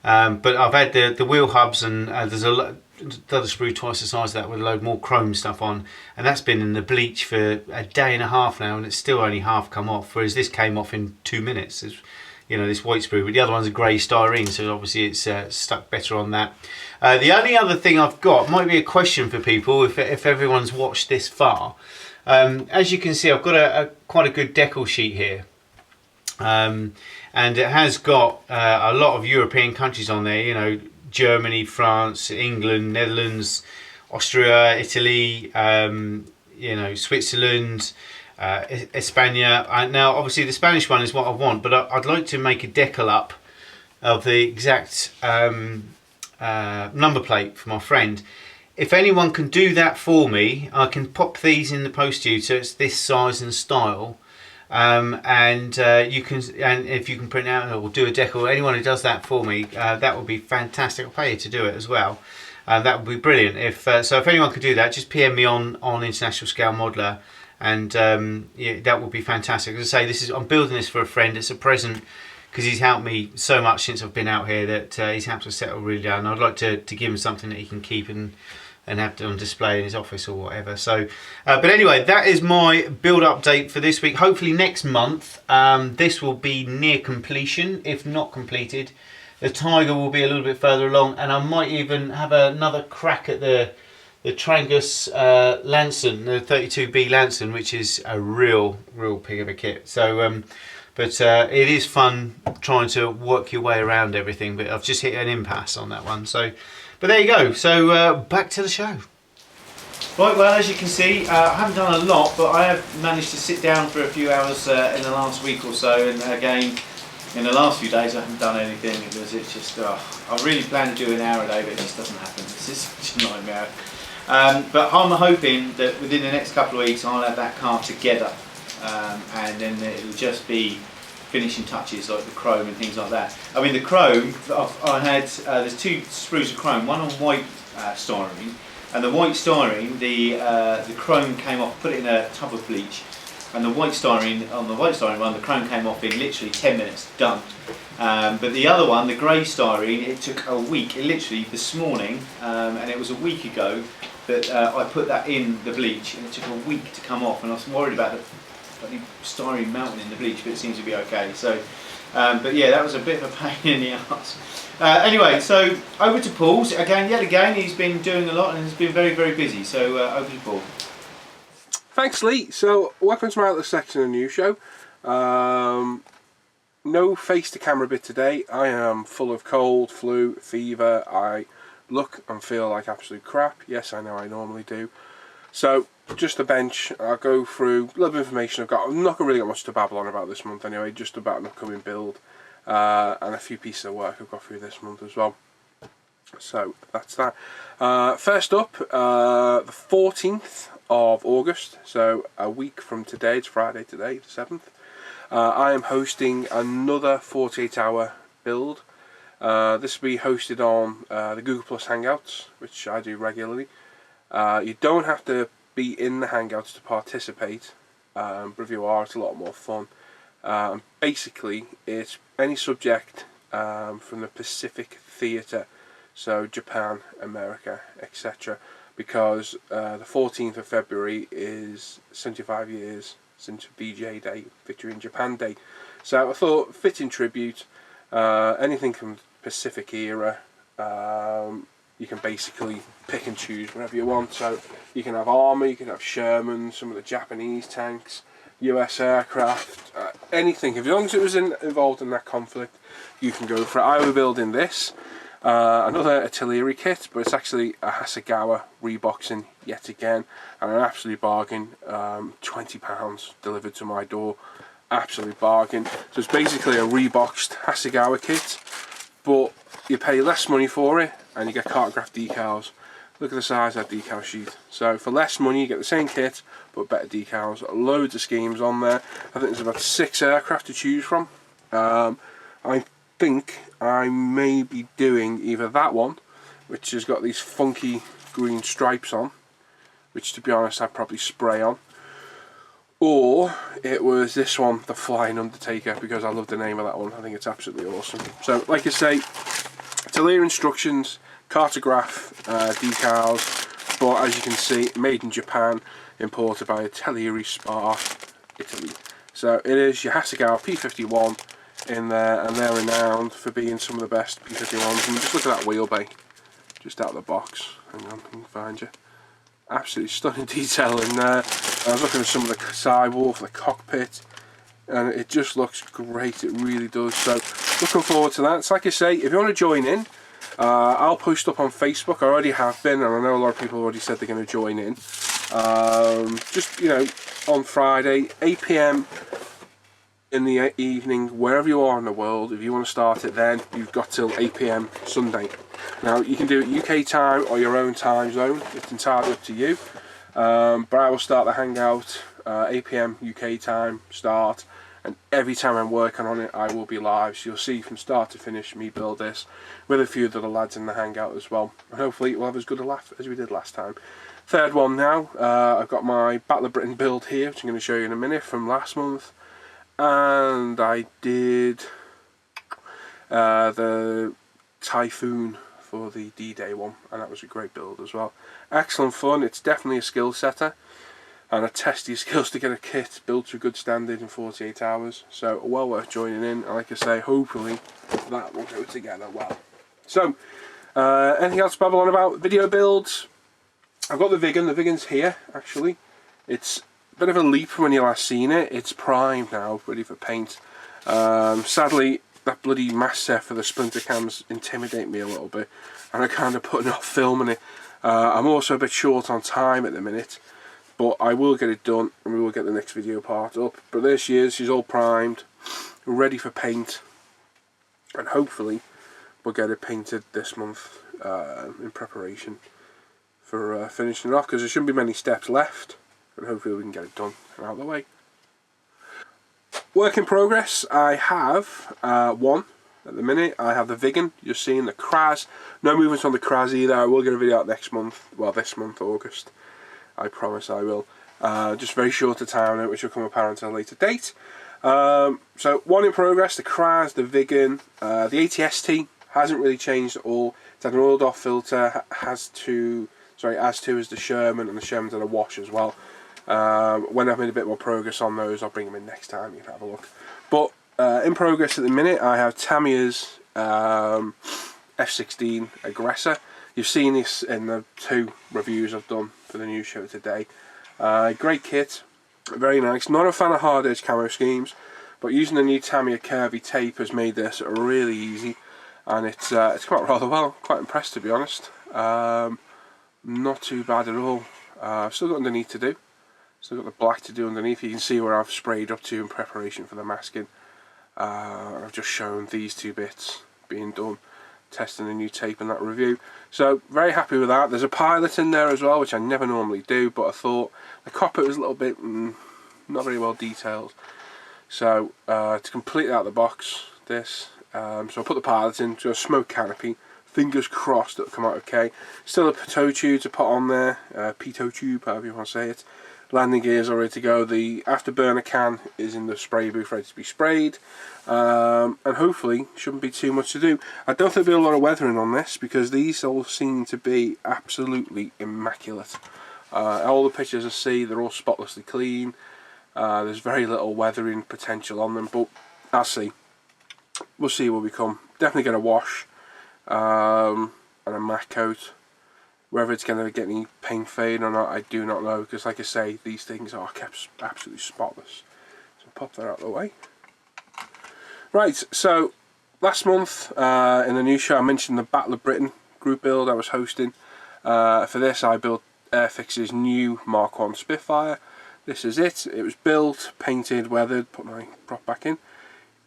but I've had the wheel hubs, and there's another sprue twice the size of that with a load more chrome stuff on, and that's been in the bleach for a day and a half now, and it's still only half come off, whereas this came off in 2 minutes. It's, you know, this white sprue, but the other one's a grey styrene, so obviously it's stuck better on that. The only other thing I've got might be a question for people if everyone's watched this far. As you can see, I've got quite a good decal sheet here, and it has got a lot of European countries on there. You know, Germany, France, England, Netherlands, Austria, Italy, you know, Switzerland, España. Now obviously the Spanish one is what I want, but I'd like to make a decal up of the exact number plate for my friend. If anyone can do that for me, I can pop these in the post to you, so it's this size and style, and if you can print out or do a decal, anyone who does that for me, that would be fantastic. I'll pay you to do it as well. That would be brilliant. If anyone could do that, just PM me on International Scale Modeler, and yeah, that would be fantastic. As I say, I'm building this for a friend. It's a present, because he's helped me so much since I've been out here, that he's helped to settle really down. I'd like to give him something that he can keep and have on display in his office or whatever. So, but anyway, that is my build update for this week. Hopefully next month, this will be near completion, if not completed. The Tiger will be a little bit further along, and I might even have another crack at the Trangus Lanson, the 32B Lanson, which is a real pig of a kit. So, but it is fun trying to work your way around everything, but I've just hit an impasse on that one. So, but there you go. So back to the show. Right, well, as you can see, I haven't done a lot, but I have managed to sit down for a few hours in the last week or so, and again, in the last few days I haven't done anything, because it's just, I really plan to do an hour a day, but it just doesn't happen. It's just such a nightmare. But I'm hoping that within the next couple of weeks I'll have that car together, and then it'll just be finishing touches like the chrome and things like that. I mean, the chrome, I had, there's two sprues of chrome, one on white styrene, and the white styrene, the chrome came off, put it in a tub of bleach, and the white styrene, on the white styrene one, the chrome came off in literally 10 minutes, done. But the other one, the grey styrene, it took a week, literally this morning, and it was a week ago that I put that in the bleach, and it took a week to come off, and I was worried about the styrene melting in the bleach, but it seems to be okay. So, but yeah, that was a bit of a pain in the arse. Anyway, so over to Paul's again. Yet again, he's been doing a lot and has been very busy. So over to Paul. Thanks, Lee. So welcome to my outlet section of the new show. No face to camera bit today. I am full of cold, flu, fever. I look and feel like absolute crap. Yes, I know, I normally do. So just a bench. I'll go through a little bit of information I've got. I'm not really got much to babble on about this month anyway, just about an upcoming build, and a few pieces of work I've got through this month as well. So that's that. First up, the 14th of August, so a week from today, it's Friday today, the 7th, I am hosting another 48-hour build. This will be hosted on the Google Plus Hangouts, which I do regularly. You don't have to be in the Hangouts to participate, but if you are, it's a lot more fun. Basically it's any subject from the Pacific theatre, so Japan, America, etc., because the 14th of February is 75 years since VJ Day, Victory in Japan Day. So I thought, fitting tribute, anything from Pacific era. You can basically pick and choose whatever you want. So you can have armour, you can have Sherman, some of the Japanese tanks, US aircraft, anything. As long as it was involved in that conflict, you can go for it. I was building this, another artillery kit, but it's actually a Hasegawa reboxing yet again, and an absolute bargain. £20 delivered to my door, absolute bargain. So it's basically a reboxed Hasegawa kit, but you pay less money for it and you get cartograph decals. Look at the size of that decal sheet. So for less money you get the same kit but better decals. Loads of schemes on there. I think there's about 6 aircraft to choose from. I think I may be doing either that one, which has got these funky green stripes on, which to be honest I'd probably spray on, or it was this one, the Flying Undertaker, because I love the name of that one. I think it's absolutely awesome. So like I say, artillery instructions, cartograph decals, but as you can see, made in Japan, imported by Atelieri Spa, Italy. So it is your Hasegawa P51 in there, and they're renowned for being some of the best P51s. And just look at that wheel bay, just out of the box. Hang on, I can find you. Absolutely stunning detail in there. I was looking at some of the sidewall for the cockpit, and it just looks great. It really does. So looking forward to that. So like I say, if you want to join in, I'll post up on Facebook. I already have been, and I know a lot of people already said they're going to join in. Just, you know, on Friday, 8 PM in the evening, wherever you are in the world. If you want to start it then, you've got till 8 PM Sunday. Now you can do it UK time or your own time zone, it's entirely up to you, but I will start the hangout 8 PM UK time start, and every time I'm working on it I will be live, so you'll see from start to finish me build this with a few of the lads in the hangout as well, and hopefully we'll have as good a laugh as we did last time. Third one now, I've got my Battle of Britain build here, which I'm going to show you in a minute, from last month, and I did the Typhoon for the D-Day one, and that was a great build as well. Excellent fun. It's definitely a skill setter, and I test your skills to get a kit built to a good standard in 48 hours, so well worth joining in, and like I say, hopefully that will go together well. So anything else to babble on about video builds? I've got the Vigan. The Vigan's here actually. It's a bit of a leap from when you last seen it. It's primed now, ready for paint. Sadly that bloody mask set for the splinter cams intimidate me a little bit, and I'm kind of putting off filming it. I'm also a bit short on time at the minute, but I will get it done and we will get the next video part up. But there she is, she's all primed, ready for paint, and hopefully we'll get it painted this month in preparation for finishing it off, because there shouldn't be many steps left, and hopefully we can get it done and out of the way. Work in progress, I have one at the minute. I have the Vigan, you're seeing the Kraz. No movements on the Kraz either. I will get a video out next month, well this month, August. I promise I will. Just very short a time on it, which will come apparent at a later date. So one in progress, the Kraz, the Vigan. The ATST hasn't really changed at all. It's had an oiled off filter, as to is the Sherman, and the Sherman's had a wash as well. When I've made a bit more progress on those, I'll bring them in next time, you can have a look. But in progress at the minute, I have Tamiya's F16 Aggressor. You've seen this in the 2 reviews I've done for the new show today. Great kit, very nice. Not a fan of hard edge camo schemes, but using the new Tamiya curvy tape has made this really easy, and it's come out rather well. Quite impressed, to be honest. Not too bad at all. I've still got underneath to do. Still got the black to do underneath. You can see where I've sprayed up to in preparation for the masking. I've just shown these 2 bits being done, testing the new tape in that review. So very happy with that. There's a pilot in there as well, which I never normally do, but I thought the cockpit was a little bit not very well detailed. So to complete out the box, this, so I put the pilot in, so a smoke canopy, fingers crossed it'll come out okay. Still a pitot tube to put on there, pitot tube, however you want to say it. Landing gears are ready to go. The afterburner can is in the spray booth ready to be sprayed, and hopefully shouldn't be too much to do. I don't think there'll be a lot of weathering on this because these all seem to be absolutely immaculate. All the pictures I see, they're all spotlessly clean. There's very little weathering potential on them, but I'll see. We'll see where we come. Definitely get a wash and a matte coat. Whether it's going to get any paint fade or not, I do not know, because like I say, these things are kept absolutely spotless. So pop that out of the way. Right, so last month in the new show I mentioned the Battle of Britain group build I was hosting. For this I built Airfix's new Mark 1 Spitfire. This is it. It was built, painted, weathered, put my prop back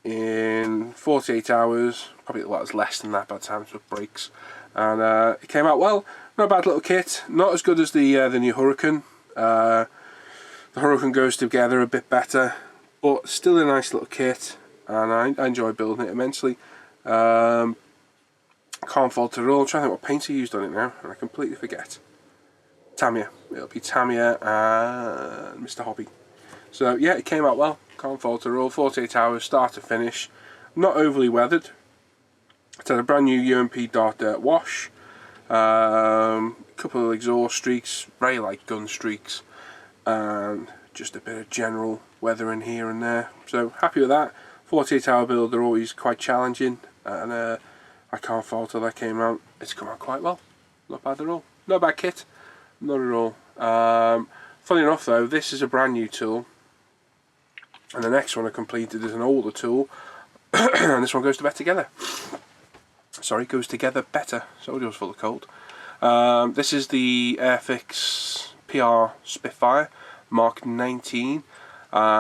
in 48 hours, probably well, it was less than that by the time it breaks, and it came out well. Not a bad little kit, not as good as the new Hurricane. The Hurricane goes together a bit better, but still a nice little kit, and I enjoy building it immensely. Can't fault it at all. I'm trying to think what paints I used on it now, and I completely forget. Tamiya. It'll be Tamiya and Mr. Hobby. So yeah, it came out well. Can't fault it at all. 48 hours, start to finish. Not overly weathered. It's had a brand new UMP dark dirt wash. Couple of exhaust streaks, very light gun streaks, and just a bit of general weathering here and there. So happy with that. 48 hour build are always quite challenging, and I can't fault it. That came out. It's come out quite well. Not bad at all. Not a bad kit. Not at all. Funny enough though, this is a brand new tool, and the next one I completed is an older tool, and this one goes to bed together. Sorry, goes together better. Sorry, I was full of cold. This is the Airfix PR Spitfire Mark 19.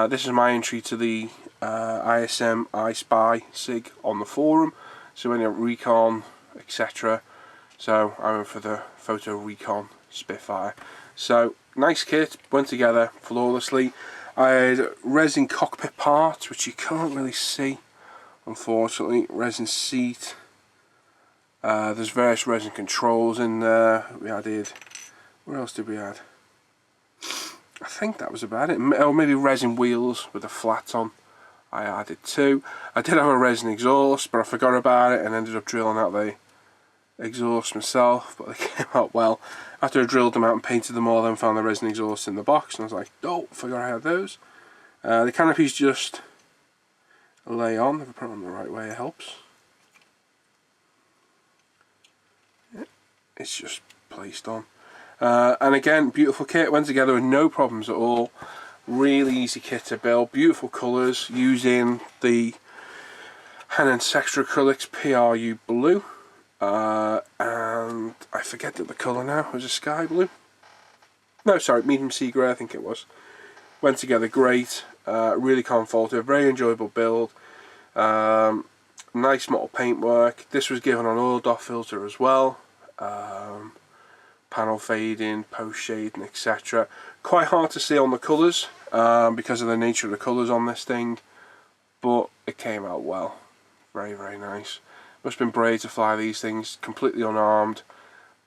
This is my entry to the ISM I Spy SiG on the forum. So any recon, etc. So I went for the Photo Recon Spitfire. So nice kit, went together flawlessly. I had resin cockpit parts, which you can't really see, unfortunately. Resin seat. There's various resin controls in there. We added, what else did we add? I think that was about it. Oh, maybe resin wheels with the flats on. I added two. I did have a resin exhaust, but I forgot about it and ended up drilling out the exhaust myself, but they came out well. After I drilled them out and painted them all, then found the resin exhaust in the box, and I was like, oh, forgot I had those. The canopies just lay on. If I put it on the right way, it helps. It's just placed on, and again, beautiful kit, went together with no problems at all. Really easy kit to build, beautiful colours using the Hanan Sextra Acrylics PRU blue, and I forget that the colour now was a sky blue. No, sorry, medium sea grey I think it was. Went together great, really can't fault it, very enjoyable build. Nice metal paintwork. This was given on oil dot filter as well. Panel fading, post shading, etc. Quite hard to see on the colours because of the nature of the colours on this thing, but it came out well. Very, very nice. Must have been brave to fly these things completely unarmed,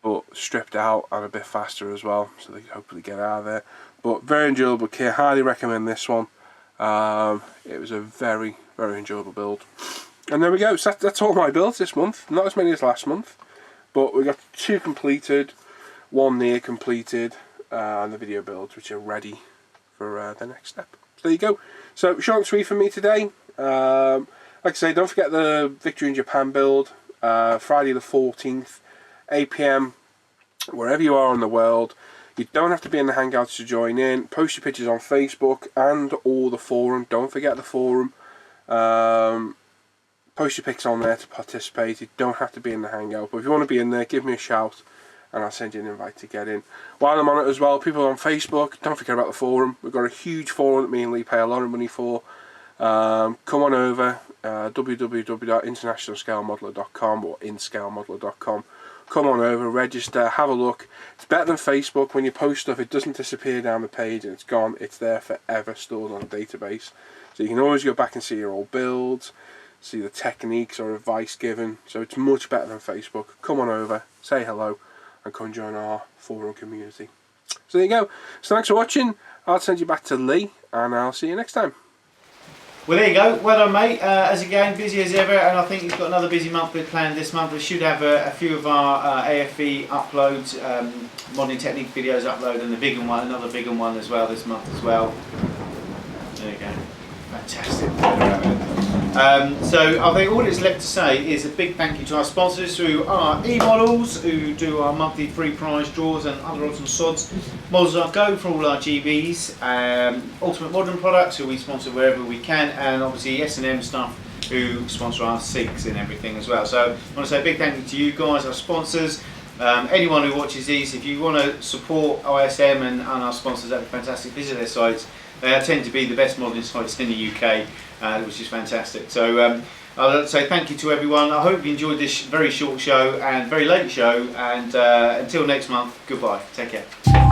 but stripped out and a bit faster as well, so they could hopefully get out of there. But very enjoyable kit, highly recommend this one. It was a very, very enjoyable build. And there we go, so that's all my builds this month. Not as many as last month, but we got 2 completed, 1 near completed, and the video builds which are ready for the next step. So there you go. So short and sweet for me today. Like I say, don't forget the Victory in Japan build, Friday the 14th, 8 PM, wherever you are in the world. You don't have to be in the Hangouts to join in. Post your pictures on Facebook and or the forum. Don't forget the forum. Post your pics on there to participate. You don't have to be in the Hangout, but if you want to be in there, give me a shout and I'll send you an invite to get in. While I'm on it as well, people on Facebook, don't forget about the forum. We've got a huge forum that me and Lee pay a lot of money for. Come on over, www.internationalscalemodeler.com or inscalemodeler.com. Come on over, register, have a look. It's better than Facebook. When you post stuff, it doesn't disappear down the page and it's gone. It's there forever, stored on a database. So you can always go back and see your old builds, see the techniques or advice given. So it's much better than Facebook. Come on over, say hello, and come join our forum community. So there you go. So thanks for watching. I'll send you back to Lee, and I'll see you next time. Well, there you go. Well done, mate. As again, busy as ever, and I think you've got another busy month planned this month. We should have a few of our AFV uploads, modelling technique videos upload, and the bigger one, another bigger one as well this month as well. There you go. Fantastic. So I think all that's left to say is a big thank you to our sponsors who are eModels, who do our monthly free prize draws and other odds and sods. Models Are Go for all our GBs, Ultimate Modern Products, who we sponsor wherever we can, and obviously S&M stuff, who sponsor our SiGs and everything as well. So I want to say a big thank you to you guys, our sponsors. Anyone who watches these, if you want to support ISM and our sponsors, that'd be fantastic. Visit their sites. They tend to be the best modelling sites in the UK, which is fantastic. So I'll say thank you to everyone. I hope you enjoyed this very short show and very late show. And until next month, goodbye. Take care.